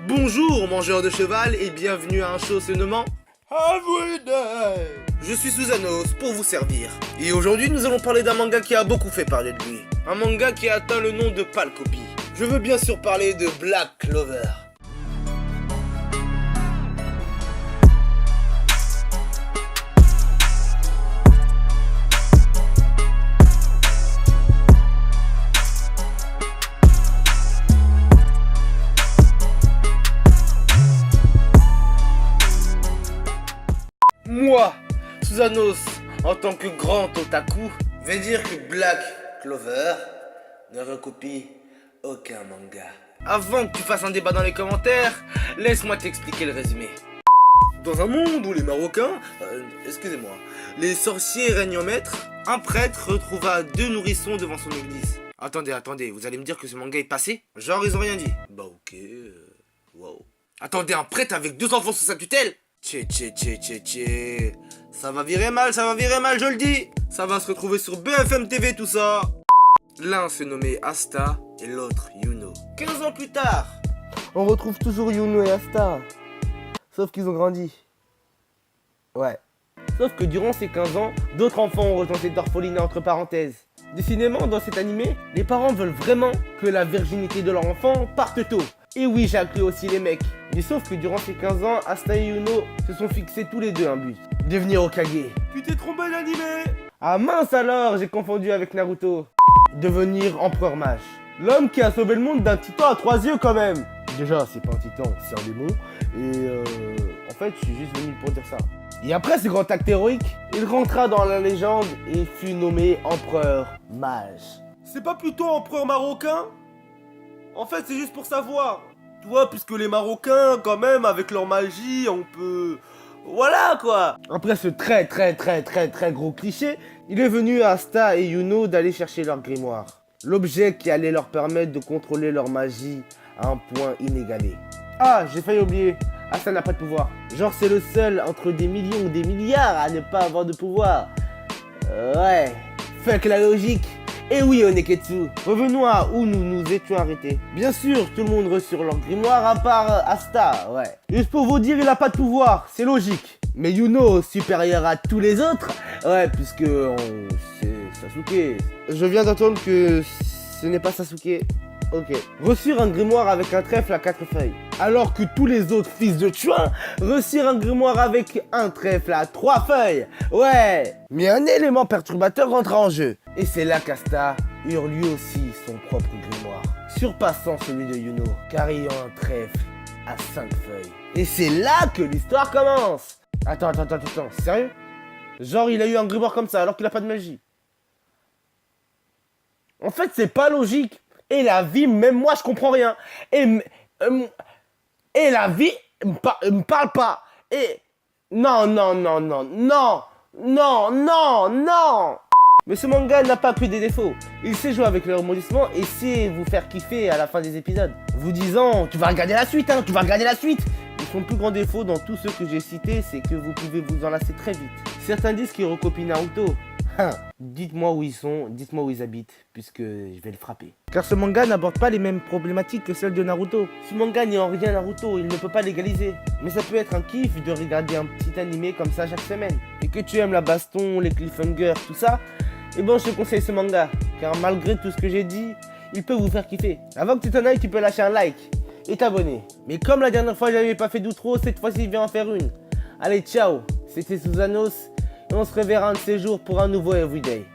Bonjour mangeurs de cheval et bienvenue à un show se nommant Everyday. Je suis Susanos pour vous servir. Et aujourd'hui nous allons parler d'un manga qui a beaucoup fait parler de lui. Un manga qui a atteint le nom de pâle copie. Je veux bien sûr parler de Black Clover. Moi, Susanos, en tant que grand otaku, vais dire que Black Clover ne recopie aucun manga. Avant que tu fasses un débat dans les commentaires, laisse-moi t'expliquer le résumé. Dans un monde où les Marocains, excusez-moi, les sorciers règnent en maître, un prêtre retrouva deux nourrissons devant son église. Attendez, vous allez me dire que ce manga est passé? Genre ils ont rien dit. Bah ok, wow. Attendez, un prêtre avec deux enfants sous sa tutelle? Tché. Ça va virer mal, je le dis. Ça va se retrouver sur BFM TV tout ça. L'un se nommait Asta et l'autre Yuno. 15 ans plus tard, on retrouve toujours Yuno et Asta. Sauf qu'ils ont grandi. Ouais. Sauf que durant ces 15 ans, d'autres enfants ont rejoint cette orphelinat entre parenthèses. Décidément, dans cet animé, les parents veulent vraiment que la virginité de leur enfant parte tôt. Et oui, j'inclus aussi les mecs. Mais sauf que durant ces 15 ans, Asta et Yuno se sont fixés tous les deux un but. Devenir Hokage. Tu t'es trompé d'animé. Ah mince alors, j'ai confondu avec Naruto. Devenir empereur mage. L'homme qui a sauvé le monde d'un titan à 3 yeux quand même. Déjà, c'est pas un titan, c'est un démon. Et en fait, je suis juste venu pour dire ça. Et après ce grand acte héroïque, il rentra dans la légende et fut nommé empereur mage. C'est pas plutôt empereur marocain? En fait, c'est juste pour savoir. Tu vois, puisque les Marocains, quand même, avec leur magie, on peut... Voilà, quoi. Après ce très gros cliché, il est venu à Asta et Yuno d'aller chercher leur grimoire. L'objet qui allait leur permettre de contrôler leur magie à un point inégalé. Ah, j'ai failli oublier. Asta n'a pas de pouvoir. Genre, c'est le seul entre des millions ou des milliards à ne pas avoir de pouvoir. Ouais. Fuck la logique. Et oui, Oneketsu, revenons à où nous nous étions arrêtés. Bien sûr, tout le monde reçut leur grimoire à part Asta, ouais. Juste pour vous dire, il a pas de pouvoir, c'est logique. Mais Yuno, supérieur à tous les autres, ouais, puisque c'est Sasuke. Je viens d'entendre que ce n'est pas Sasuke. Ok. Reçurent un grimoire avec un trèfle à 4 feuilles. Alors que tous les autres fils de Chuin reçurent un grimoire avec un trèfle à 3 feuilles. Ouais. Mais un élément perturbateur rentra en jeu. Et c'est là qu'Asta eut lui aussi son propre grimoire, surpassant celui de Yuno, car ayant un trèfle à 5 feuilles. Et c'est là que l'histoire commence. Attends, sérieux? Genre il a eu un grimoire comme ça alors qu'il a pas de magie. En fait c'est pas logique. Et la vie, même moi je comprends rien. Et la vie me parle pas. Et non. Mais ce manga n'a pas pris des défauts. Il sait jouer avec le rebondissement et sait vous faire kiffer à la fin des épisodes. Vous disant, tu vas regarder la suite, hein, tu vas regarder la suite. Et son plus grand défaut dans tous ceux que j'ai cités, c'est que vous pouvez vous enlacer très vite. Certains disent qu'ils recopient Naruto. Dites-moi où ils sont, dites-moi où ils habitent, puisque je vais le frapper. Car ce manga n'aborde pas les mêmes problématiques que celles de Naruto. Ce manga n'est en rien Naruto, il ne peut pas l'égaliser. Mais ça peut être un kiff de regarder un petit animé comme ça chaque semaine. Et que tu aimes la baston, les cliffhangers, tout ça, et bon je te conseille ce manga. Car malgré tout ce que j'ai dit, il peut vous faire kiffer. Avant que tu t'en ailles, tu peux lâcher un like et t'abonner. Mais comme la dernière fois j'avais pas fait d'outro, cette fois-ci je vais en faire une. Allez ciao, c'était Susanos. Et on se reverra un de ces jours pour un nouveau Everyday.